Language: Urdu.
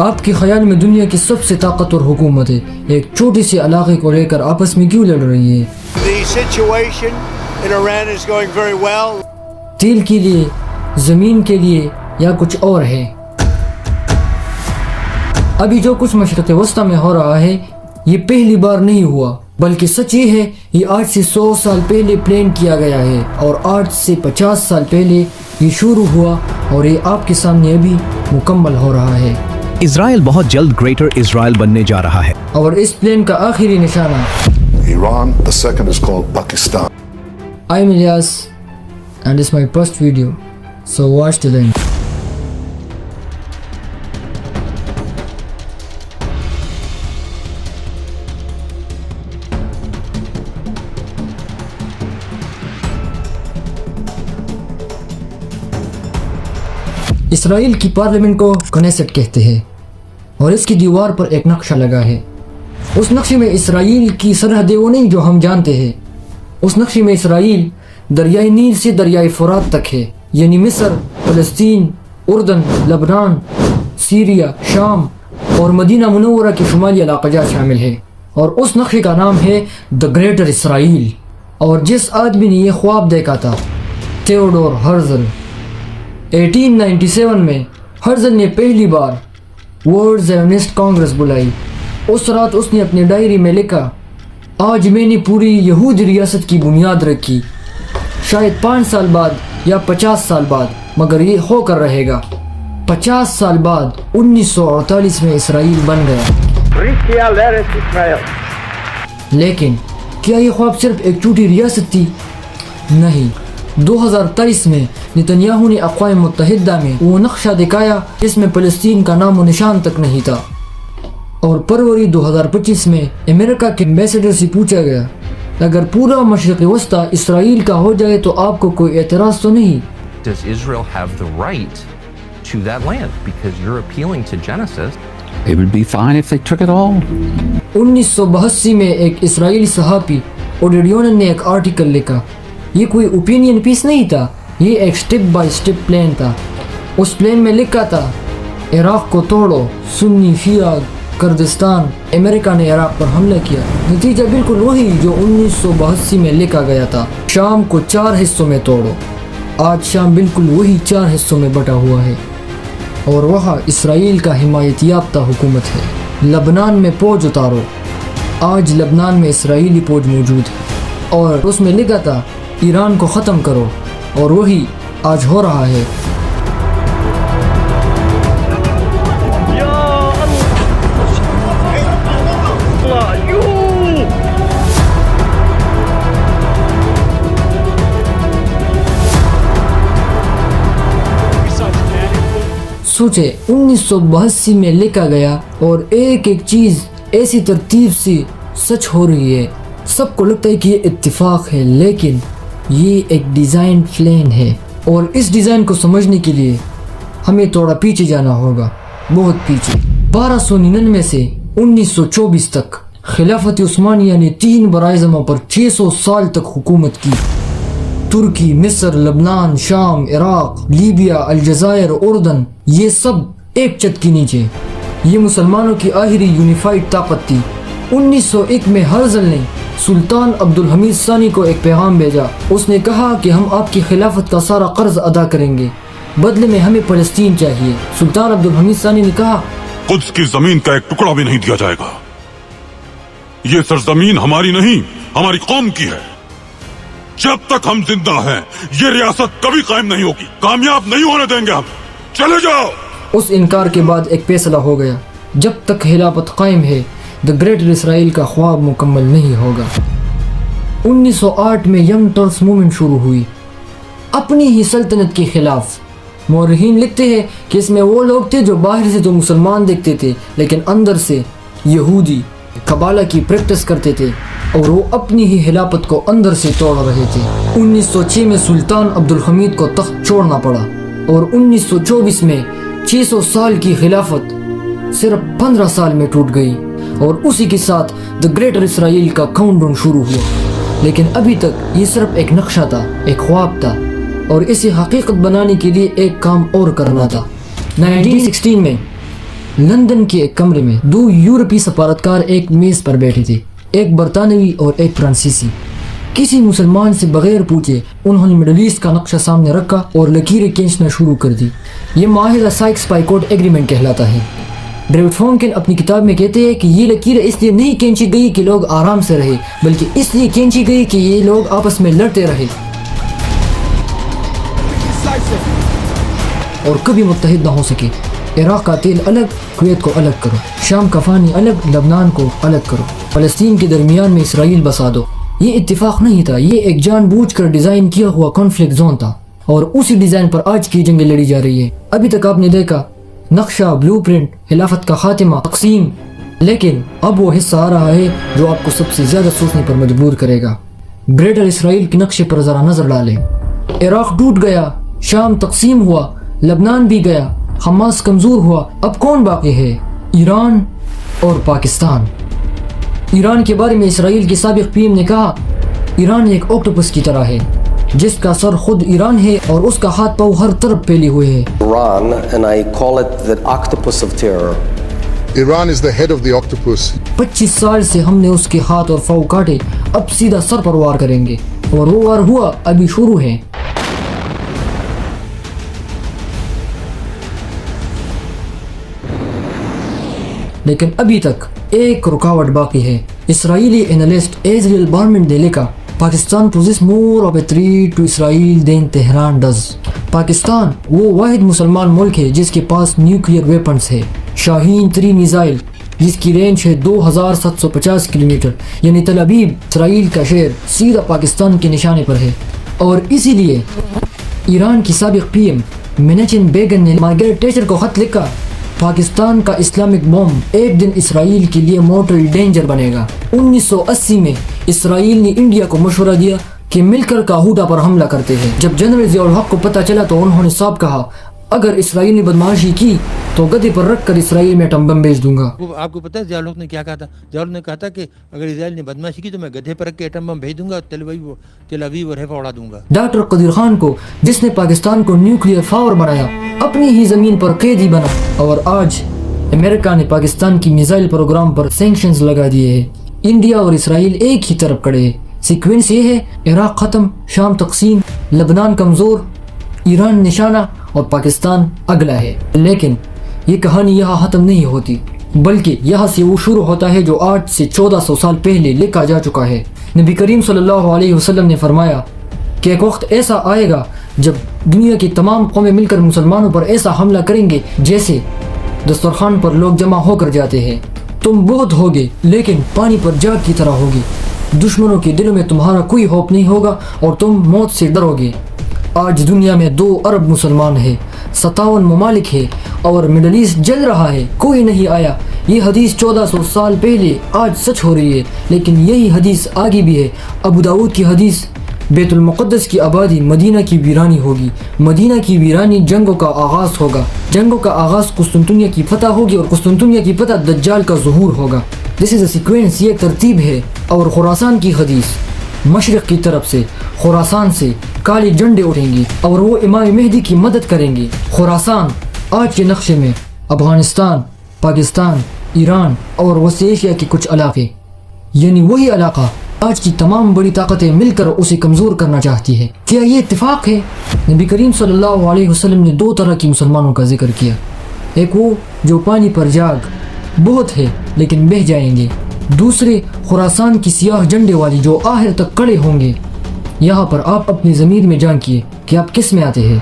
آپ کے خیال میں دنیا کی سب سے طاقتور حکومت ہے ایک چھوٹی سی علاقے کو لے کر آپس میں کیوں لڑ رہی ہے؟ The situation in Iran is going very well. تیل کے لیے، زمین کے لیے یا کچھ اور ہے؟ ابھی جو کچھ مشرق وسطی میں ہو رہا ہے یہ پہلی بار نہیں ہوا، بلکہ سچ یہ ہے یہ آج سے 100 سال پہلے پلان کیا گیا ہے اور آج سے 50 سال پہلے یہ شروع ہوا اور یہ آپ کے سامنے ابھی مکمل ہو رہا ہے۔ اسرائیل بہت جلد گریٹر اسرائیل بننے جا رہا ہے اور اس پلان کا آخری نشانہ Iran, the second is called Pakistan. I am Ilyas and it's my first video, so watch till the end. اسرائیل کی پارلیمنٹ کو کنیسٹ کہتے ہیں اور اس کی دیوار پر ایک نقشہ لگا ہے۔ اس نقشے میں اسرائیل کی سرحدیں وہ نہیں جو ہم جانتے ہیں، اس نقشے میں اسرائیل دریائے نیل سے دریائے فرات تک ہے، یعنی مصر، فلسطین، اردن، لبنان، سیریا، شام اور مدینہ منورہ کے شمالی علاقہ جات شامل ہے، اور اس نقشے کا نام ہے دا گریٹر اسرائیل۔ اور جس آدمی نے یہ خواب دیکھا تھا، تھیوڈور ہرزل، 1897 میں ہرزل نے پہلی بار ورلڈ زائونسٹ کانگریس بلائی۔ اس رات اس نے اپنی ڈائری میں لکھا، آج میں نے پوری یہود ریاست کی بنیاد رکھی، شاید 5 سال بعد یا 50 سال بعد، مگر یہ ہو کر رہے گا۔ 50 سال بعد 1948 میں اسرائیل بن گیا۔ لیکن کیا یہ خواب صرف ایک چھوٹی ریاست تھی؟ نہیں، 2023 میں نتنیاہو نے اقوام متحدہ میں وہ نقشہ دکھایا جس میں فلسطین کا نام و نشان تک نہیں تھا، اور فروری 2025 میں امریکہ کے ایمبیسڈر سے پوچھا گیا اگر پورا مشرق وسطی اسرائیل کا ہو جائے تو آپ کو کوئی اعتراض تو نہیں؟ Does Israel have the right to that land? Because you're appealing to Genesis. It would be fine if they took it all. 1982 میں ایک اسرائیلی صحافی اوڈیڈیونن نے ایک آرٹیکل لکھا، یہ کوئی اوپینین پیس نہیں تھا، یہ ایک سٹیپ بائی سٹیپ پلان تھا۔ اس پلان میں لکھا تھا عراق کو توڑو، سنی شیعہ کردستان، امریکہ نے عراق پر حملہ کیا، نتیجہ بالکل وہی جو 1982 میں لکھا گیا تھا، شام کو 4 حصوں میں توڑو۔ آج شام بالکل وہی 4 حصوں میں بٹا ہوا ہے اور وہاں اسرائیل کا حمایت یافتہ حکومت ہے۔ لبنان میں فوج اتارو، آج لبنان میں اسرائیلی فوج موجود ہے، اور اس میں لکھا تھا ایران کو ختم کرو، اور وہی آج ہو رہا ہے۔ سوچے 1982 میں لکھا گیا اور ایک ایک چیز ایسی ترتیب سے سچ ہو رہی ہے۔ سب کو لگتا ہے کہ یہ اتفاق ہے، لیکن یہ ایک ڈیزائن پلان ہے، اور اس ڈیزائن کو سمجھنے کے لیے ہمیں تھوڑا پیچھے جانا ہوگا، بہت پیچھے۔ 1299 سے 1924 تک خلافت عثمانیہ نے 3 براعظموں پر 600 سال تک حکومت کی۔ ترکی، مصر، لبنان، شام، عراق، لیبیا، الجزائر، اردن، یہ سب ایک چھت کے نیچے۔ یہ مسلمانوں کی آخری یونیفائڈ طاقت تھی۔ 1901 میں ہرزل نے سلطان عبدالحمید ثانی کو ایک پیغام بھیجا۔ اس نے کہا کہ ہم آپ کی خلافت کا سارا قرض ادا کریں گے، بدلے میں ہمیں فلسطین چاہیے۔ سلطان عبدالحمید ثانی نے کہا، قدس کی زمین کا ایک ٹکڑا بھی نہیں دیا جائے گا، یہ سرزمین ہماری نہیں، ہماری قوم کی ہے۔ جب تک ہم زندہ ہیں یہ ریاست کبھی قائم نہیں ہوگی، کامیاب نہیں ہونے دیں گے ہم، چلے جاؤ۔ اس انکار کے بعد ایک فیصلہ ہو گیا، جب تک خلافت قائم ہے دا گریٹر اسرائیل کا خواب مکمل نہیں ہوگا۔ 1908 میں ینگ ٹرکس موومنٹ شروع ہوئی اپنی ہی سلطنت کے خلاف۔ مورخین لکھتے ہیں کہ اس میں وہ لوگ تھے جو باہر سے تو مسلمان دیکھتے تھے لیکن اندر سے یہودی قبالہ کی پریکٹس کرتے تھے، اور وہ اپنی ہی خلافت کو اندر سے توڑ رہے تھے۔ 1906 میں سلطان عبدالحمید کو تخت چھوڑنا پڑا، اور 1924 میں 600 سال کی خلافت صرف 15 سال میں ٹوٹ گئی، اور اسی کے ساتھ دا گریٹر اسرائیل کا کاؤنٹ ڈاؤن شروع ہوا۔ لیکن ابھی تک یہ صرف ایک نقشہ تھا، ایک خواب تھا، اور اسے حقیقت بنانے کے لیے ایک کام اور کرنا تھا۔ 1916 میں لندن کے ایک کمرے میں 2 یورپی سفارتکار ایک میز پر بیٹھے تھے، ایک برطانوی اور ایک فرانسیسی۔ کسی مسلمان سے بغیر پوچھے انہوں نے مڈل ایسٹ کا نقشہ سامنے رکھا اور لکیریں کھینچنا شروع کر دی۔ یہ معاہدہ سائکس پائکوٹ ایگریمنٹ کہلاتا ہے۔ ڈیوڈ فرانکن اپنی کتاب میں کہتے ہیں کہ یہ لکیریں اس لیے نہیں کھینچی گئی کہ لوگ آرام سے رہے، بلکہ اس لیے کھینچی گئی کہ یہ لوگ آپس میں لڑتے رہے اور کبھی متحد نہ ہو سکے۔ عراق کا تیل الگ، کویت کو الگ کرو، شام کا پانی الگ، لبنان کو الگ کرو، فلسطین کے درمیان میں اسرائیل بسا دو۔ یہ اتفاق نہیں تھا، یہ ایک جان بوجھ کر ڈیزائن کیا ہوا کانفلکٹ زون تھا، اور اسی ڈیزائن پر آج کی جنگیں لڑی جا رہی ہے۔ ابھی تک آپ نے دیکھا نقشہ، بلو پرنٹ، خلافت کا خاتمہ، تقسیم، لیکن اب وہ حصہ آ رہا ہے جو آپ کو سب سے زیادہ سوچنے پر مجبور کرے گا۔ گریٹر اسرائیل کے نقشے پر ذرا نظر ڈالیں۔ عراق ٹوٹ گیا، شام تقسیم ہوا، لبنان بھی گیا، حماس کمزور ہوا، اب کون باقی ہے؟ ایران اور پاکستان۔ ایران کے بارے میں اسرائیل کے سابق پی ایم نے کہا، ایران ایک آکٹوپس کی طرح ہے جس کا سر خود ایران ہے اور اس کا ہاتھ پاؤں ہر طرف پھیلے ہوئے ہیں۔ Iran, and I call it the octopus of terror. Iran is the head of the octopus. 25 سال سے ہم نے اس کے ہاتھ اور پاؤں کاٹے، اب سیدھا سر پر وار کریں گے، اور وہ وار ہوا، ابھی شروع ہے۔ لیکن ابھی تک ایک رکاوٹ باقی ہے۔ اسرائیلی اینالسٹ ایزریل بارمنٹ نے لکھا، Pakistan possesses more of a threat to Israel than Tehran does۔ Pakistan وہ واحد مسلمان ملک ہے جس کے پاس نیوکلیئر ویپنز ہے۔ شاہین 3 میزائل جس کی رینج ہے 2750 کلومیٹر، یعنی تل ابیب اسرائیل کا شہر سیدھا پاکستان کے نشانے پر ہے۔ اور اسی لیے ایران کی سابق پی ایم منیچن بیگن نے مارگریٹ تھیچر کو خط لکھا، پاکستان کا اسلامک بوم ایک دن اسرائیل کے لیے مورٹل ڈینجر بنے گا۔ 1980 میں اسرائیل نے انڈیا کو مشورہ دیا کہ مل کر کاہوٹا پر حملہ کرتے ہیں۔ جب جنرل ضیاء الحق کو پتہ چلا تو انہوں نے صاف کہا، اگر اسرائیل نے بدمعاشی کی تو گدے پر رکھ کر اسرائیل میں ایٹم بم بھیج دوں گا۔ آپ کو پتہ ہے ضیاء الحق نے کیا کہا تھا؟ ضیاء الحق نے کہا تھا کہ اگر اسرائیل نے بدمعاشی کی تو میں گدھے پر رکھ کے ایٹم بم بھیج دوں گا، تل ابیب اور حیفا اڑا دوں گا۔ ڈاکٹر قدیر خان کو، جس نے پاکستان کو نیوکلیئر پاور بنایا، اپنی ہی زمین پر قیدی بنا، اور آج امریکہ نے پاکستان کی میزائل پروگرام پر سینکشنز لگا دیے ہیں۔ انڈیا اور اسرائیل ایک ہی طرف کھڑے ہیں۔ سیکوینس یہ ہے، عراق ختم، شام تقسیم، لبنان کمزور، ایران نشانہ اور پاکستان اگلا ہے۔ لیکن یہ کہانی یہاں ختم نہیں ہوتی، بلکہ یہاں سے وہ شروع ہوتا ہے جو 8 سے 1400 سال پہلے لکھا جا چکا ہے۔ نبی کریم صلی اللہ علیہ وسلم نے فرمایا کہ ایک وقت ایسا آئے گا جب دنیا کی تمام قومیں مل کر مسلمانوں پر ایسا حملہ کریں گے جیسے دسترخوان پر لوگ جمع ہو کر جاتے ہیں۔ تم بہت ہوگے لیکن پانی پر جاگ کی طرح ہوگی، دشمنوں کے دلوں میں تمہارا کوئی خوف نہیں ہوگا اور تم موت سے ڈرو گے۔ آج دنیا میں 2 ارب مسلمان ہیں، 57 ممالک ہیں، اور مڈل ایسٹ جل رہا ہے، کوئی نہیں آیا۔ یہ حدیث 1400 سال پہلے آج سچ ہو رہی ہے، لیکن یہی حدیث آگے بھی ہے۔ ابو داؤد کی حدیث، بیت المقدس کی آبادی مدینہ کی ویرانی ہوگی، مدینہ کی ویرانی جنگوں کا آغاز ہوگا، جنگوں کا آغاز قسطنطنیہ کی فتح ہوگی، اور قسطنطنیہ کی فتح دجال کا ظہور ہوگا۔ دس از اے سیکوینس، یہ ترتیب ہے۔ اور خراسان کی حدیث، مشرق کی طرف سے خراسان سے کالے جھنڈے اٹھیں گی اور وہ امام مہدی کی مدد کریں گے۔ خراسان آج کے نقشے میں افغانستان، پاکستان، ایران اور وسطی ایشیا کے کچھ علاقے، یعنی وہی علاقہ آج کی تمام بڑی طاقتیں مل کر اسے کمزور کرنا چاہتی ہے۔ کیا یہ اتفاق ہے؟ نبی کریم صلی اللہ علیہ وسلم نے 2 طرح کی مسلمانوں کا ذکر کیا، ایک وہ جو پانی پر جاگ بہت ہے لیکن بہہ جائیں گے، دوسرے خراسان کی سیاہ جھنڈے والی جو آخر تک کڑے ہوں گے۔ یہاں پر آپ اپنی ضمیر میں جانچیے کہ آپ کس میں آتے ہیں۔